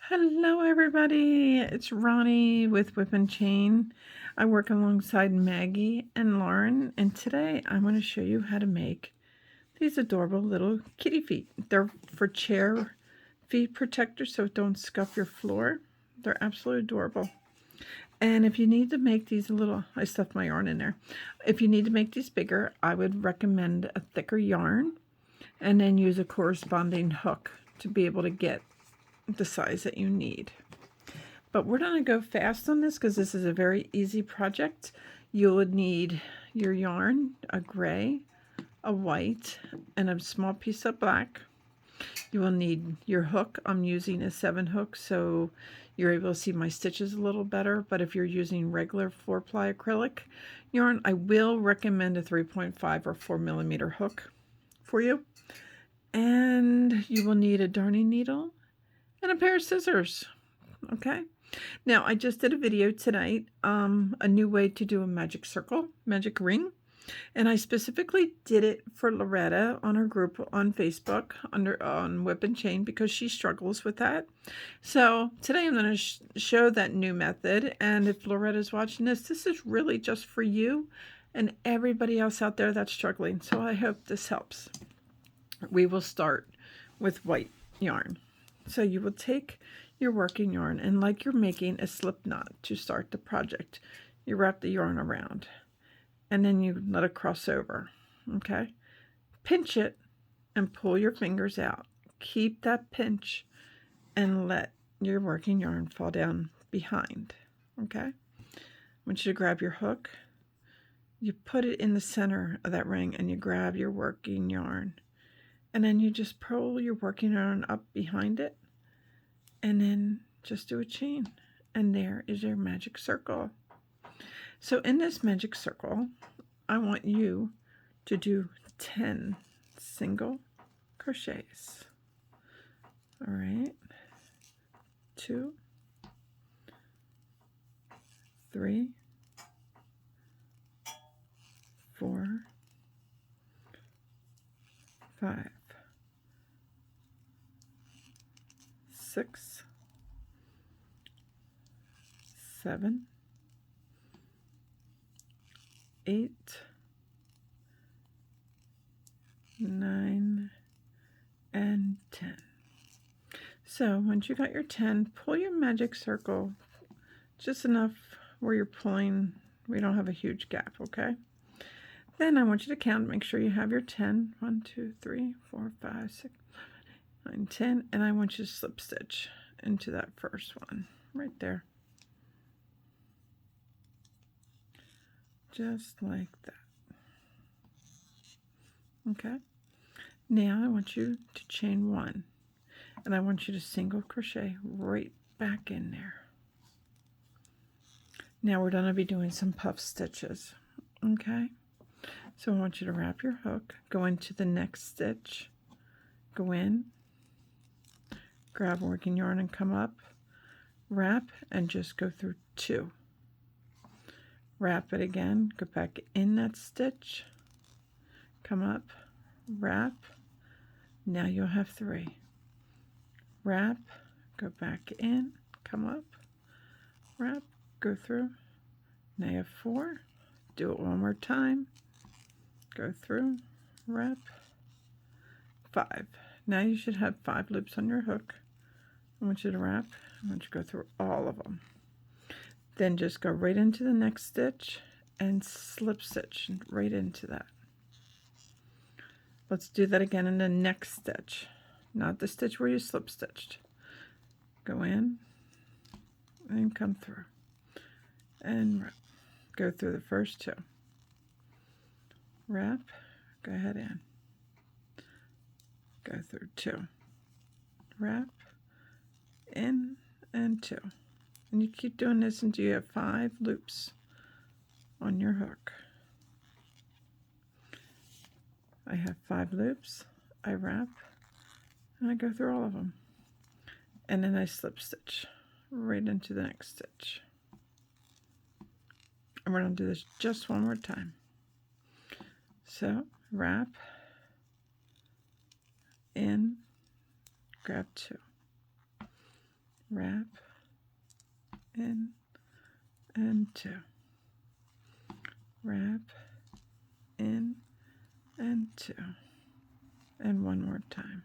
Hello everybody, it's Ronnie with Whip and Chain. I work alongside Maggie and Lauren, and today I'm going to show you how to make these adorable little kitty feet. They're for chair feet protectors so don't scuff your floor. They're absolutely adorable. And if you need to make these a little, I stuffed my yarn in there. If you need to make these bigger, I would recommend a thicker yarn and then use a corresponding hook to be able to get the size that you need. But we're going to go fast on this because this is a very easy project. You would need your yarn, a gray, a white, and a small piece of black. You will need your hook. I'm using a 7 hook so you're able to see my stitches a little better, but if you're using regular 4-ply acrylic yarn, I will recommend a 3.5 or 4 millimeter hook for you. And you will need a darning needle and a pair of scissors. Okay, now I just did a video tonight, a new way to do a magic circle, magic ring, and I specifically did it for Loretta on her group on Facebook on Whip and Chain because she struggles with that. So today I'm going to show that new method, and if Loretta's watching this is really just for you and everybody else out there that's struggling. So I hope this helps. We will start with white yarn. So you will take your working yarn, and like you're making a slip knot to start the project, you wrap the yarn around and then you let it cross over. Okay, pinch it and pull your fingers out. Keep that pinch and let your working yarn fall down behind. Okay, I want you to grab your hook, you put it in the center of that ring, and you grab your working yarn, and then you just pull your working yarn up behind it, and then just do a chain, and there is your magic circle. So in this magic circle, I want you to do 10 single crochets. All right, 2, 3, 4, 5, 6, 7, 8, 9, and 10. So once you got your 10, pull your magic circle just enough where you're pulling, we don't have a huge gap, okay? Then I want you to count, make sure you have your 10. 1, 2, 3, 4, 5, 6, 9, 10, and I want you to slip stitch into that first one right there. Just like that. Okay, now I want you to chain 1, and I want you to single crochet right back in there. Now we're going to be doing some puff stitches. Okay, so I want you to wrap your hook, go into the next stitch, go in, grab working yarn and come up, wrap, and just go through 2. Wrap it again, go back in that stitch, come up, wrap, now you'll have 3. Wrap, go back in, come up, wrap, go through, now you have 4. Do it one more time, go through, wrap, 5. Now you should have 5 loops on your hook. I want you to wrap, I want you to go through all of them. Then just go right into the next stitch and slip stitch right into that. Let's do that again in the next stitch, not the stitch where you slip stitched. Go in and come through and wrap. Go through the first 2. Wrap, go ahead in. Go through 2. Wrap, in, and 2. And you keep doing this until you have 5 loops on your hook. I have 5 loops, I wrap, and I go through all of them. And then I slip stitch right into the next stitch. And we're going to do this just one more time. So wrap, in, grab 2. wrap, in, and 2, wrap, in, and 2, and one more time.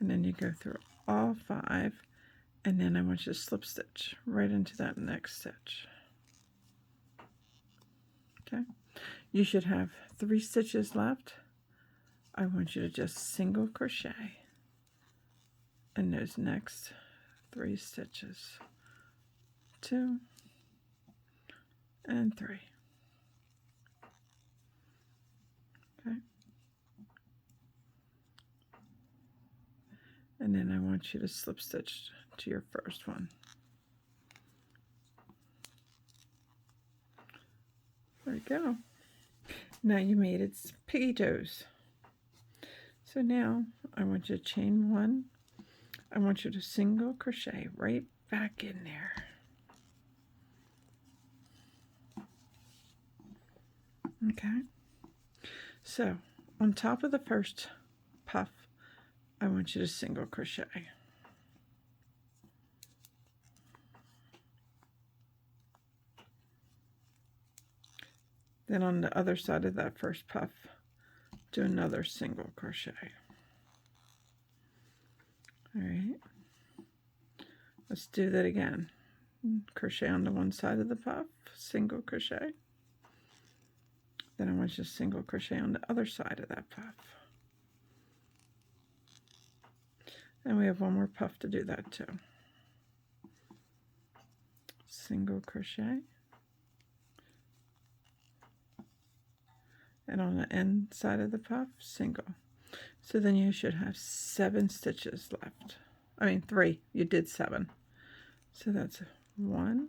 And then you go through all 5, and then I want you to slip stitch right into that next stitch. Okay, you should have 3 stitches left. I want you to just single crochet in those next 3 stitches, 2 and 3. Okay, and then I want you to slip stitch to your first one. There you go. Now you made its piggy toes. So now I want you to chain 1. I want you to single crochet right back in there. Okay. So on top of the first puff, I want you to single crochet. Then on the other side of that first puff, do another single crochet. All right, let's do that again. Crochet on the one side of the puff, single crochet. Then I want you to single crochet on the other side of that puff. And we have one more puff to do that too. Single crochet. And on the end side of the puff, single. So then you should have 7 stitches left. I mean 3, you did 7. So that's 1,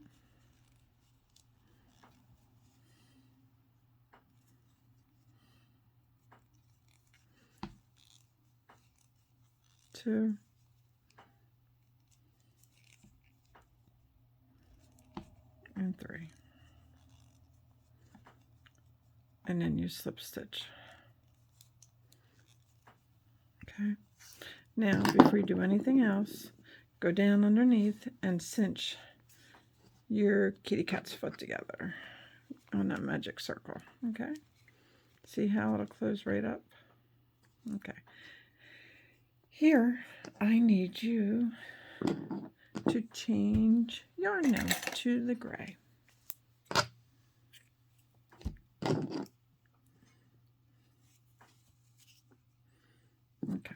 2, and 3. And then you slip stitch. Okay. Now, before you do anything else, go down underneath and cinch your kitty cat's foot together on that magic circle. Okay. See how it'll close right up? Okay. Here, I need you to change yarn now to the gray. Okay.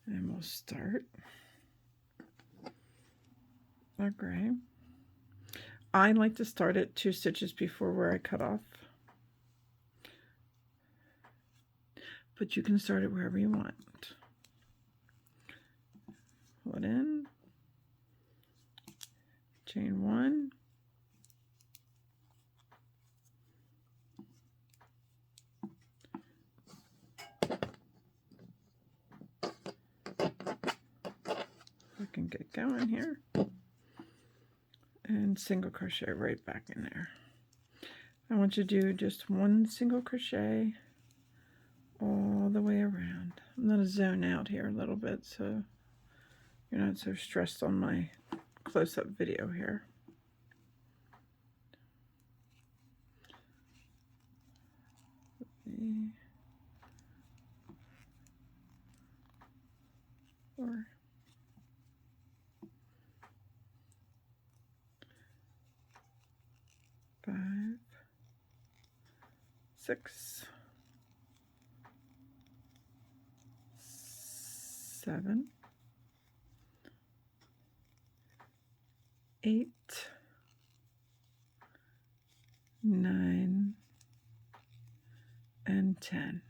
And we'll start our gray. I like to start at 2 stitches before where I cut off. But you can start it wherever you want. Pull it in. Chain 1. I can get going here. And single crochet right back in there. I want you to do just 1 single crochet all the way around. I'm going to zone out here a little bit so you're not so stressed on my close-up video here. Four. 5, 6, 7, 8, 9, and 10.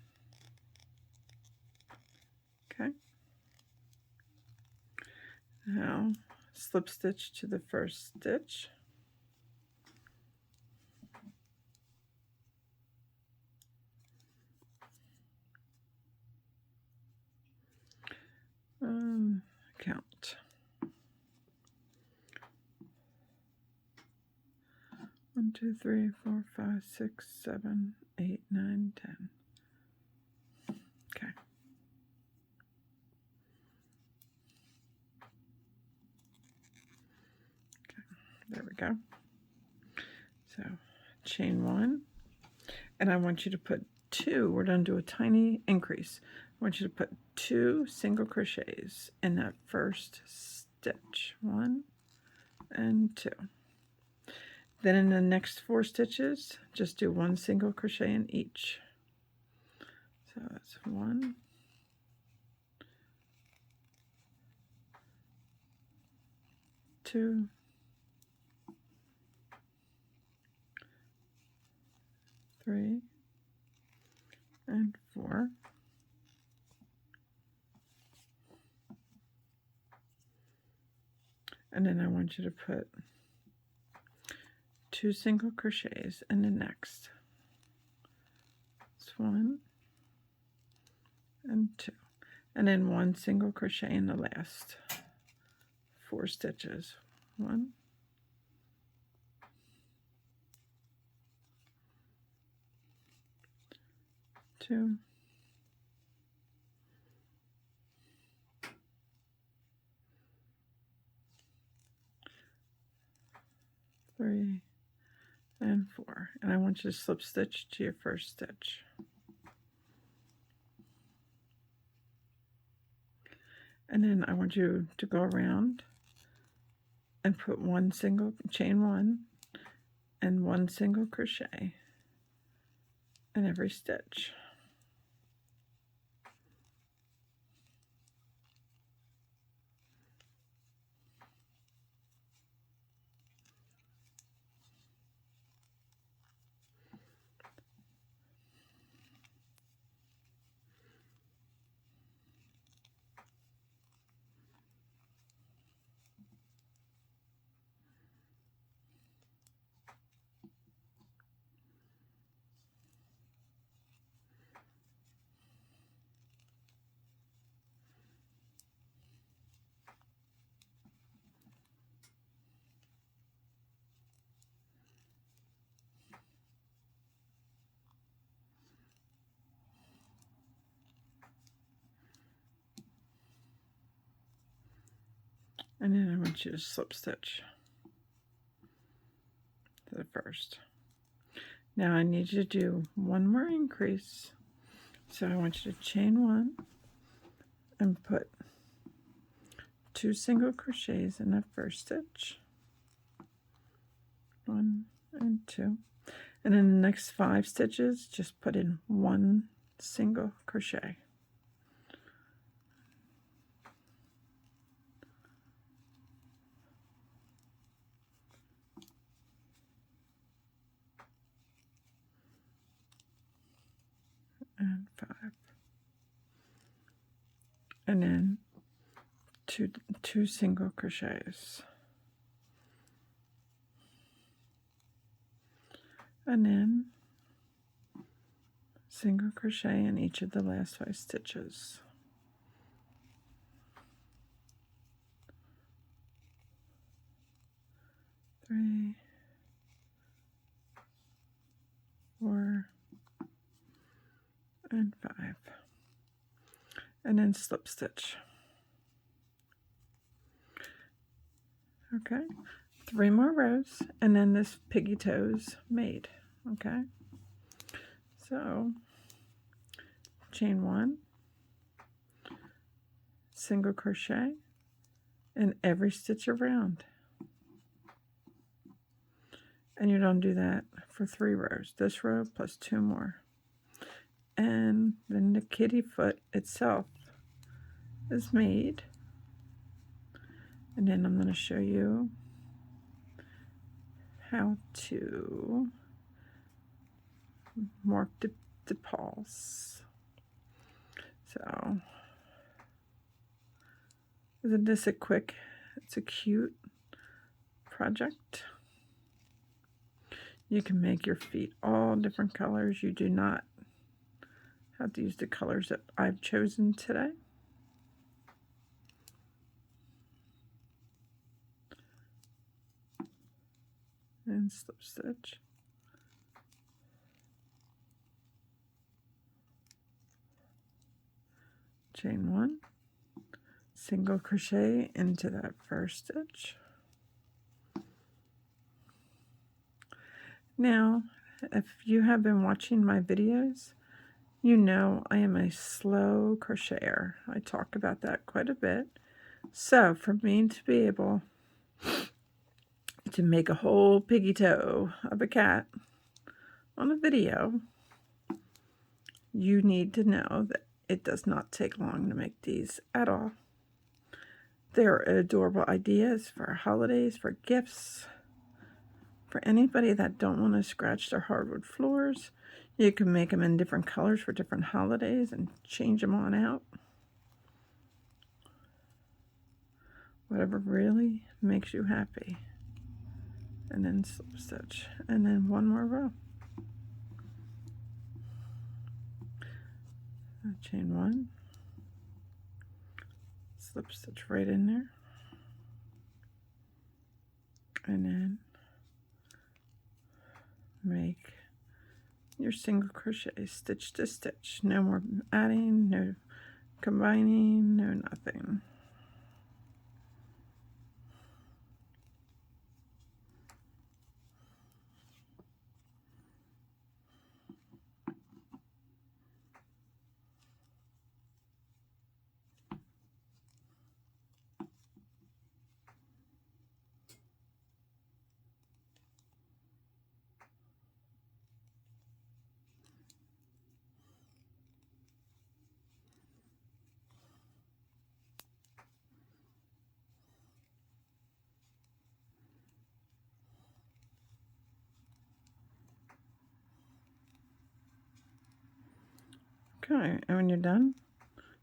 Okay. Now slip stitch to the first stitch. Count. 1, 2, 3, 4, 5, 6, 7, 8, 9, 10. Okay. There we go. So chain 1, and I want you to put 2. We're going to do a tiny increase. I want you to put 2 single crochets in that first stitch. 1 and 2. Then in the next 4 stitches, just do 1 single crochet in each. So that's 1, 2, 3, and 4. And then I want you to put 2 single crochets in the next. It's 1 and 2. And then 1 single crochet in the last 4 stitches. 1, 2, 3, and 4. And I want you to slip stitch to your first stitch. And then I want you to go around and put 1 single, chain 1, and 1 single crochet in every stitch. And then I want you to slip stitch to the first. Now I need you to do 1 more increase. So I want you to chain 1 and put 2 single crochets in that first stitch. 1 and 2. And in the next 5 stitches, just put in 1 single crochet. And 5. And then two single crochets. And then single crochet in each of the last 5 stitches. Three, 4, and 5. And then slip stitch. Okay, 3 more rows, and then this piggy toes made. Okay, so chain 1, single crochet in every stitch around, and you don't do that for 3 rows. This row plus 2 more, and then the kitty foot itself is made. And then I'm going to show you how to mark the paws. So, isn't this it's a cute project? You can make your feet all different colors. You do not have to use the colors that I've chosen today. And slip stitch. chain 1, single crochet into that first stitch. Now, if you have been watching my videos, you know I am a slow crocheter. I talk about that quite a bit. So for me to be able to make a whole piggy toe of a cat on a video, you need to know that it does not take long to make these at all. They're adorable ideas for holidays, for gifts, for anybody that don't want to scratch their hardwood floors. You can make them in different colors for different holidays and change them on out. Whatever really makes you happy. And then slip stitch, and then one more row. Chain 1, slip stitch right in there, and then make your single crochet stitch to stitch. No more adding, no combining, no nothing. Okay, and when you're done,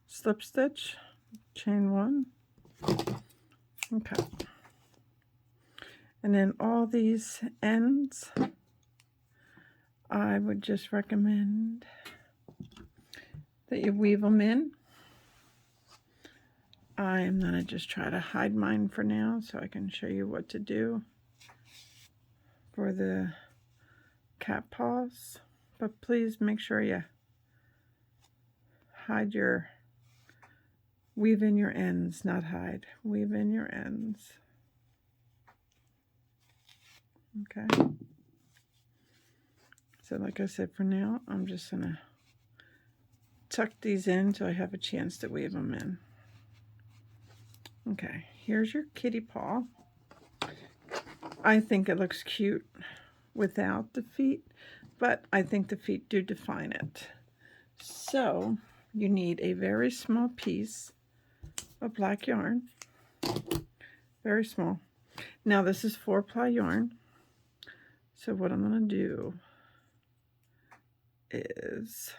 slip stitch, chain 1, okay. And then all these ends, I would just recommend that you weave them in. I am going to just try to hide mine for now so I can show you what to do for the cat paws. But please make sure you hide your, weave in your ends, not hide, weave in your ends. Okay. So like I said, for now, I'm just going to tuck these in so I have a chance to weave them in. Okay, here's your kitty paw. I think it looks cute without the feet, but I think the feet do define it. So you need a very small piece of black yarn, very small. Now this is 4-ply yarn, so what I'm going to do is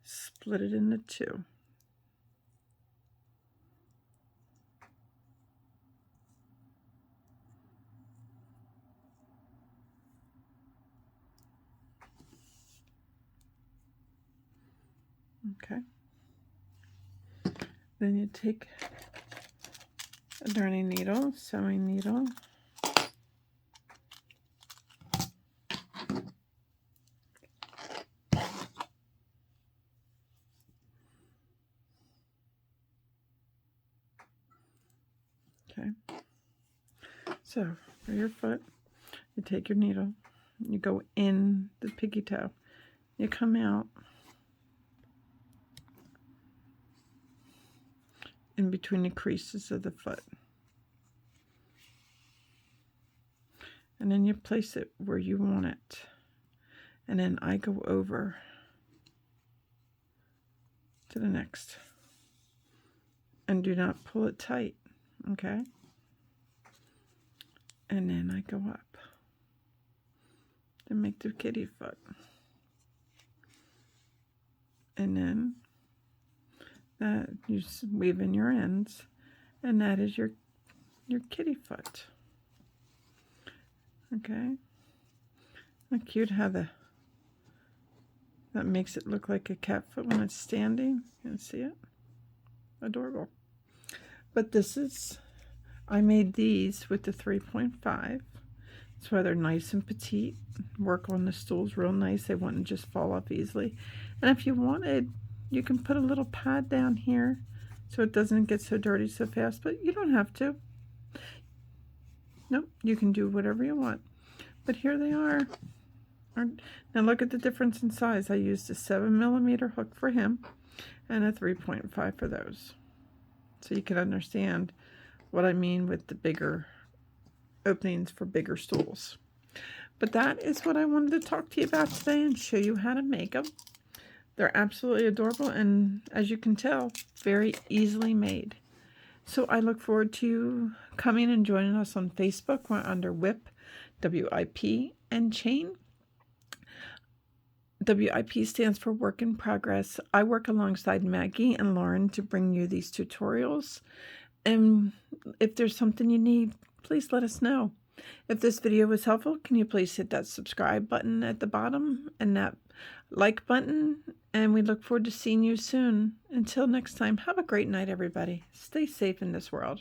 split it into 2. Okay. Then you take a darning needle, sewing needle, okay. So for your foot, you take your needle, you go in the piggy toe, you come out in between the creases of the foot, and then you place it where you want it, and then I go over to the next, and do not pull it tight, okay? And then I go up to make the kitty foot, and then that you weave in your ends, and that is your kitty foot. Okay, isn't it cute how that makes it look like a cat foot when it's standing? You can see it, adorable. But this is, I made these with the 3.5. That's why they're nice and petite. Work on the stools real nice. They wouldn't just fall off easily. And if you wanted, you can put a little pad down here so it doesn't get so dirty so fast, but you don't have to. Nope, you can do whatever you want. But here they are. Now look at the difference in size. I used a 7mm hook for him and a 3.5 for those. So you can understand what I mean with the bigger openings for bigger stools. But that is what I wanted to talk to you about today and show you how to make them. They're absolutely adorable and, as you can tell, very easily made. So I look forward to you coming and joining us on Facebook. We're under WIP, W-I-P, and Chain. WIP stands for Work in Progress. I work alongside Maggie and Lauren to bring you these tutorials. And if there's something you need, please let us know. If this video was helpful, can you please hit that subscribe button at the bottom and that like button? And we look forward to seeing you soon. Until next time, have a great night, everybody. Stay safe in this world.